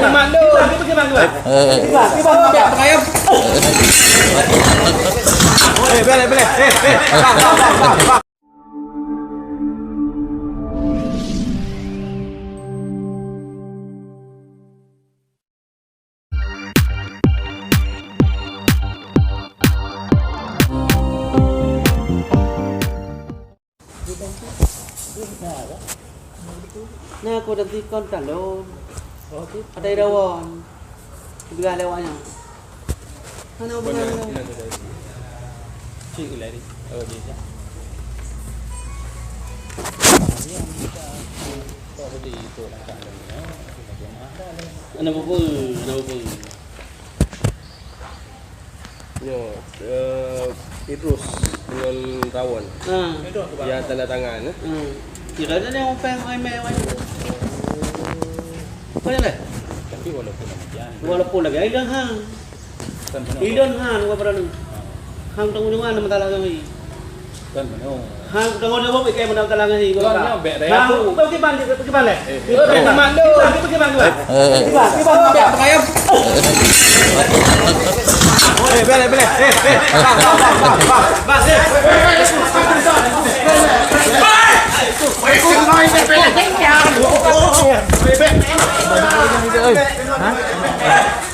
Bagaimana tu? Bagaimana? Bagaimana biar pengayam. Boleh. Nah, aku dah tikon talon. Ada irawan. Biar lewatnya. Mana bukan? Cik lari. Oh, dia. Ana apa? Yo, Idrus dengan Tawan. Ya tanda tangan. Kira dia yang peng email aja. Boleh tak? Tapi Walaupun lagi ai dah hang. Idon hang apa perlu? Hang tunggu di mana masalah kami? kan benar. Hang tunggu di mana kayak masalah kalangan ni. Kan ni bek dah Hang aku. pergi mana? Bagaimana tu? Bagaimana tu? Bagaimana biar pengayam. Boleh. Bas. Hah?